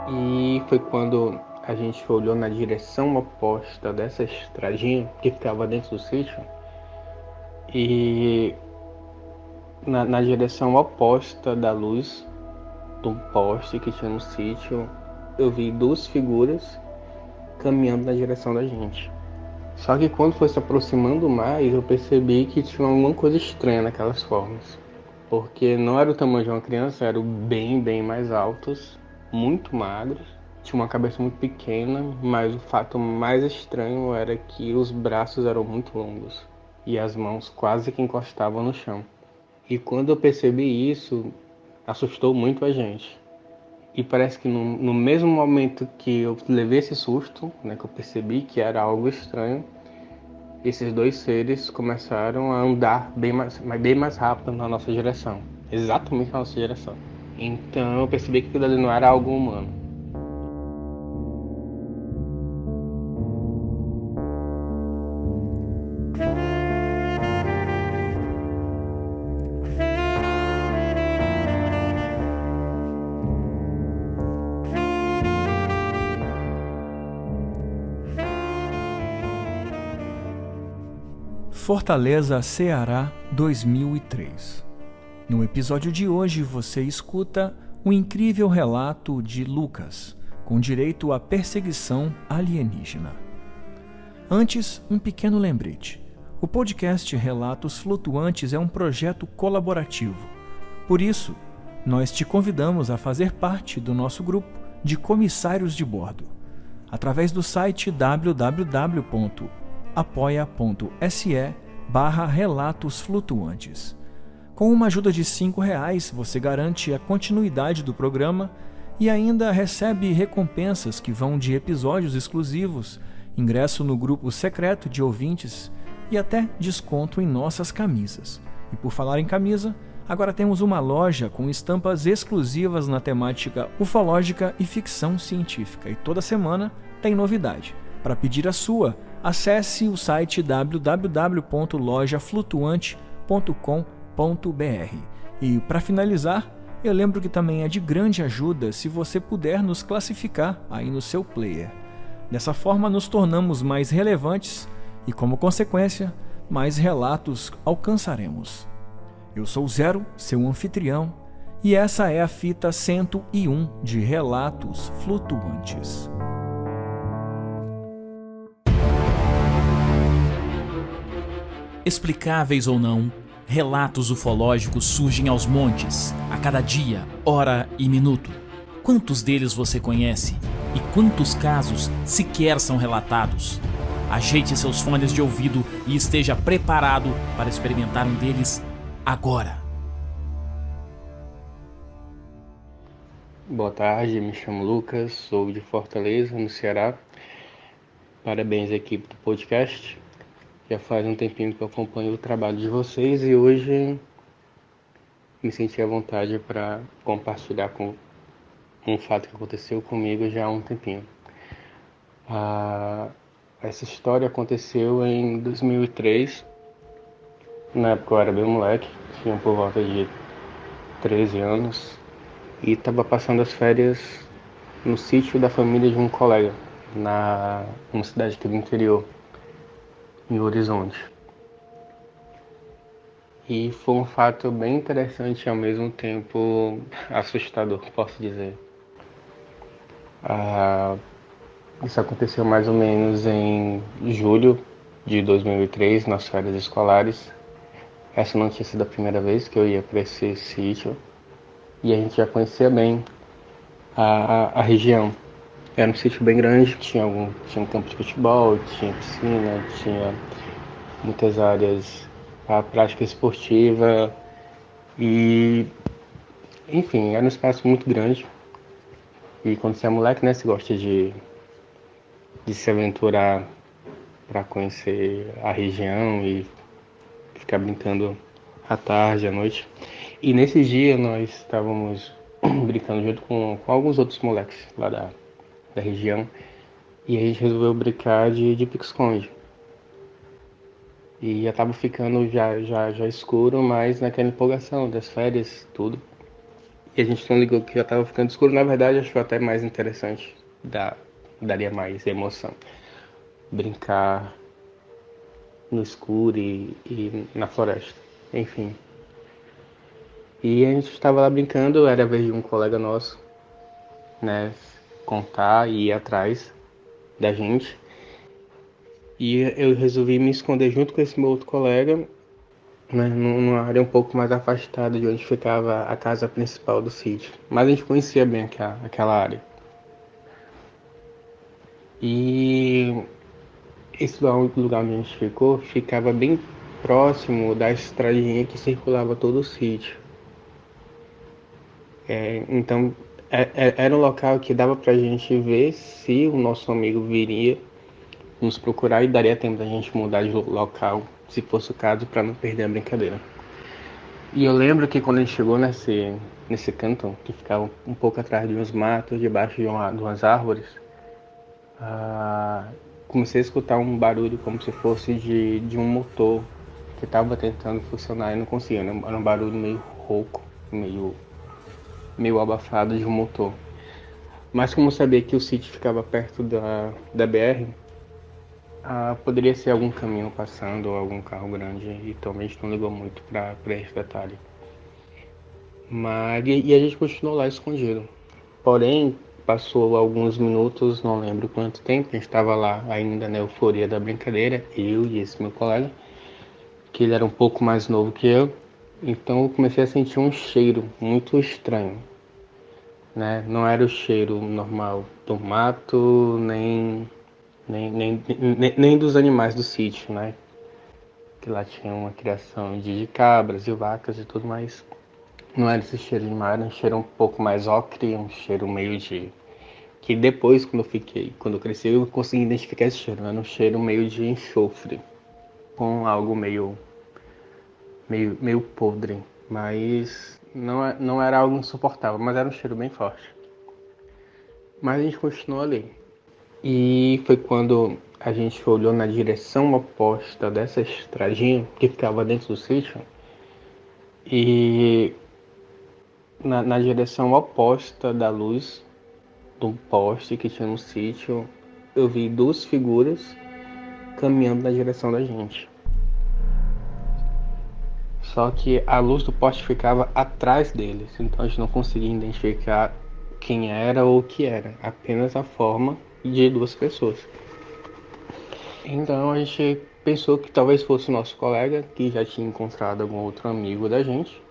E foi quando a gente olhou na direção oposta dessa estradinha que ficava dentro do sítio. E na direção oposta da luz do poste que tinha no sítio, eu vi duas figuras caminhando na direção da gente. Só que quando foi se aproximando mais, eu percebi que tinha alguma coisa estranha naquelas formas. Porque não era o tamanho de uma criança, eram bem mais altos, muito magros. Tinha uma cabeça muito pequena, mas o fato mais estranho era que os braços eram muito longos e as mãos quase que encostavam no chão. E quando eu percebi isso, assustou muito a gente. E parece que no mesmo momento que eu levei esse susto, né, que eu percebi que era algo estranho, esses dois seres começaram a andar bem mais rápido na nossa direção. Exatamente na nossa direção. Então eu percebi que aquilo ali não era algo humano. Fortaleza, Ceará, 2003. No episódio de hoje você escuta o incrível relato de Lucas, com direito à perseguição alienígena. Antes, um pequeno lembrete. O podcast Relatos Flutuantes é um projeto colaborativo. Por isso, nós te convidamos a fazer parte do nosso grupo de comissários de bordo, através do site www.apoia.se/Relatos Flutuantes. Com uma ajuda de R$5, você garante a continuidade do programa e ainda recebe recompensas que vão de episódios exclusivos, ingresso no grupo secreto de ouvintes e até desconto em nossas camisas. E por falar em camisa, agora temos uma loja com estampas exclusivas na temática ufológica e ficção científica. E toda semana tem novidade. Para pedir a sua, acesse o site www.lojaflutuante.com.br. E para finalizar, eu lembro que também é de grande ajuda se você puder nos classificar aí no seu player. Dessa forma nos tornamos mais relevantes e, como consequência, mais relatos alcançaremos. Eu sou o Zero, seu anfitrião, e essa é a fita 101 de Relatos Flutuantes. Explicáveis ou não, relatos ufológicos surgem aos montes, a cada dia, hora e minuto. Quantos deles você conhece? E quantos casos sequer são relatados? Ajeite seus fones de ouvido e esteja preparado para experimentar um deles agora. Boa tarde, me chamo Lucas, sou de Fortaleza, no Ceará. Parabéns à equipe do podcast. Já faz um tempinho que eu acompanho o trabalho de vocês e hoje me senti à vontade para compartilhar com um fato que aconteceu comigo já há um tempinho. Essa história aconteceu em 2003. Na época eu era bem moleque, tinha por volta de 13 anos e estava passando as férias no sítio da família de um colega, numa cidade aqui do interior, em Horizonte. E foi um fato bem interessante e ao mesmo tempo assustador, posso dizer. Isso aconteceu mais ou menos em julho de 2003, nas férias escolares. Essa não tinha sido a primeira vez que eu ia para esse sítio e a gente já conhecia bem a região. Era um sítio bem grande, tinha um campo de futebol, tinha piscina, tinha muitas áreas para prática esportiva e, enfim, era um espaço muito grande. E quando você é moleque, né, você gosta de se aventurar para conhecer a região e ficar brincando à tarde, à noite. E nesse dia nós estávamos brincando junto com alguns outros moleques lá da região e a gente resolveu brincar de pique-esconde. E já estava ficando já escuro, mas naquela empolgação das férias, tudo. E a gente não ligou que já estava ficando escuro. Na verdade, achou até mais interessante. Daria mais emoção. Brincar no escuro e na floresta. Enfim. E a gente estava lá brincando, era a vez de um colega nosso, né, contar e ir atrás da gente. E eu resolvi me esconder junto com esse meu outro colega, né, numa área um pouco mais afastada de onde ficava a casa principal do sítio. Mas a gente conhecia bem aquela área. E esse lugar onde a gente ficou ficava bem próximo da estradinha que circulava todo o sítio. Então era um local que dava pra gente ver se o nosso amigo viria nos procurar e daria tempo da gente mudar de local, se fosse o caso, para não perder a brincadeira. E eu lembro que quando a gente chegou nesse canto, que ficava um pouco atrás de uns matos, debaixo de umas árvores, comecei a escutar um barulho como se fosse de um motor que estava tentando funcionar e não conseguia, né? Era um barulho meio rouco, meio abafado de um motor. Mas como eu sabia que o sítio ficava perto da BR, poderia ser algum caminhão passando ou algum carro grande, então a gente não ligou muito para esse detalhe. E a gente continuou lá escondido. Porém, passou alguns minutos, não lembro quanto tempo, a gente estava lá ainda na euforia da brincadeira, eu e esse meu colega, que ele era um pouco mais novo que eu, então eu comecei a sentir um cheiro muito estranho, né? Não era o cheiro normal do mato, nem dos animais do sítio, né? Que lá tinha uma criação de cabras e vacas e tudo mais. Não era esse cheiro de mar, era um cheiro um pouco mais ocre, um cheiro meio de... Que depois, quando eu cresci, eu consegui identificar esse cheiro, né? Era um cheiro meio de enxofre, com algo meio podre. Mas não era algo insuportável, mas era um cheiro bem forte. Mas a gente continuou ali. E foi quando a gente olhou na direção oposta dessa estradinha que ficava dentro do sítio. E na direção oposta da luz do poste que tinha no sítio, eu vi duas figuras caminhando na direção da gente. Só que a luz do poste ficava atrás deles, então a gente não conseguia identificar quem era ou o que era, apenas a forma de duas pessoas. Então a gente pensou que talvez fosse o nosso colega, que já tinha encontrado algum outro amigo da gente,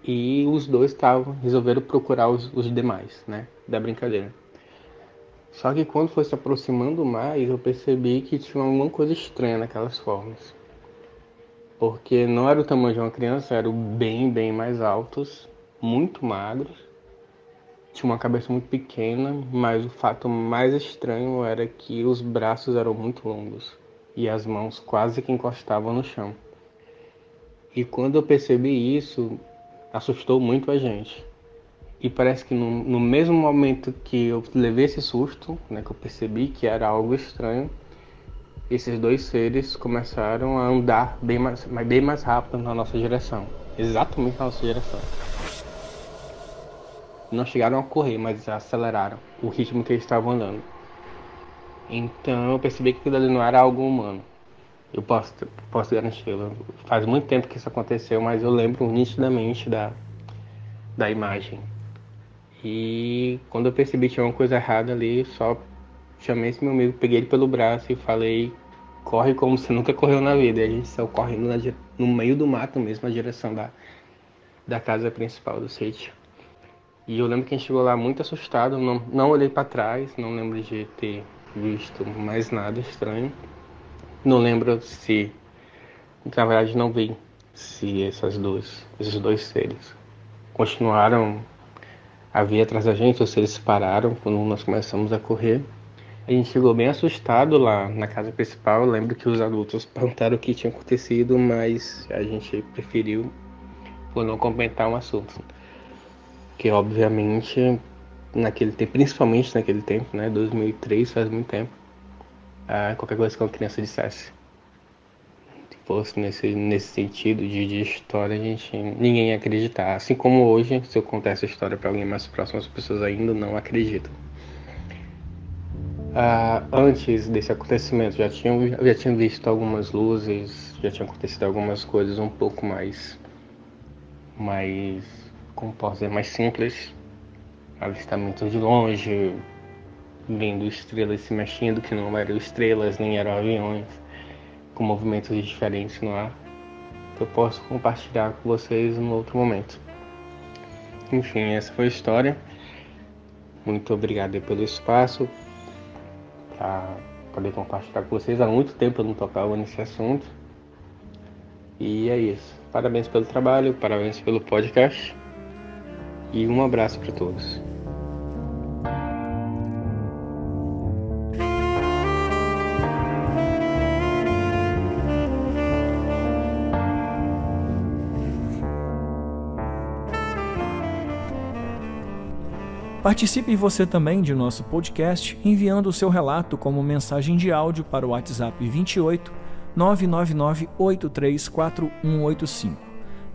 e os dois resolveram procurar os demais, né, da brincadeira. Só que quando foi se aproximando mais, eu percebi que tinha alguma coisa estranha naquelas formas. Porque não era o tamanho de uma criança, eram bem mais altos, muito magros. Tinha uma cabeça muito pequena, mas o fato mais estranho era que os braços eram muito longos e as mãos quase que encostavam no chão. E quando eu percebi isso, assustou muito a gente. E parece que no mesmo momento que eu levei esse susto, né, que eu percebi que era algo estranho, esses dois seres começaram a andar bem mais rápido na nossa direção. Exatamente na nossa direção. Não chegaram a correr, mas aceleraram o ritmo que eles estavam andando. Então eu percebi que aquilo ali não era algo humano. Eu posso garantir. Faz muito tempo que isso aconteceu, mas eu lembro nitidamente da imagem. E quando eu percebi que tinha uma coisa errada ali, só chamei esse meu amigo, peguei ele pelo braço e falei: corre como você nunca correu na vida. E a gente saiu correndo no meio do mato mesmo, na direção da casa principal do sítio. E eu lembro que a gente chegou lá muito assustado, não olhei para trás, não lembro de ter visto mais nada estranho. Não lembro se, na verdade não vi se esses dois seres continuaram a vir atrás da gente ou se eles pararam quando nós começamos a correr. A gente chegou bem assustado lá na casa principal. Eu lembro que os adultos perguntaram o que tinha acontecido, mas a gente preferiu por não comentar um assunto. Que obviamente, principalmente naquele tempo, né, 2003, faz muito tempo, qualquer coisa que uma criança dissesse fosse nesse sentido de história, ninguém ia acreditar. Assim como hoje, se eu contar essa história para alguém mais próximo, as pessoas ainda não acreditam. Antes desse acontecimento, já tinha visto algumas luzes, já tinha acontecido algumas coisas um pouco mais, como posso dizer, mais simples. Avistamentos de longe, vendo estrelas se mexendo, que não eram estrelas, nem eram aviões, com movimentos diferentes no ar, que eu posso compartilhar com vocês em outro momento. Enfim, essa foi a história. Muito obrigado pelo espaço para poder compartilhar com vocês. Há muito tempo eu não tocava nesse assunto. E é isso. Parabéns pelo trabalho, parabéns pelo podcast. E um abraço para todos. Participe você também de nosso podcast enviando o seu relato como mensagem de áudio para o WhatsApp 28 999 834185.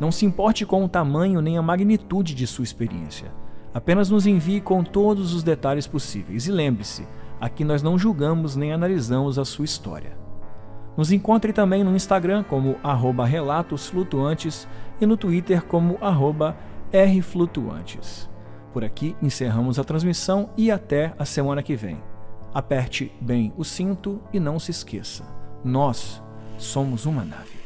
Não se importe com o tamanho nem a magnitude de sua experiência. Apenas nos envie com todos os detalhes possíveis. E lembre-se, aqui nós não julgamos nem analisamos a sua história. Nos encontre também no Instagram como @relatosflutuantes e no Twitter como @rflutuantes. Por aqui encerramos a transmissão e até a semana que vem. Aperte bem o cinto e não se esqueça, nós somos uma nave.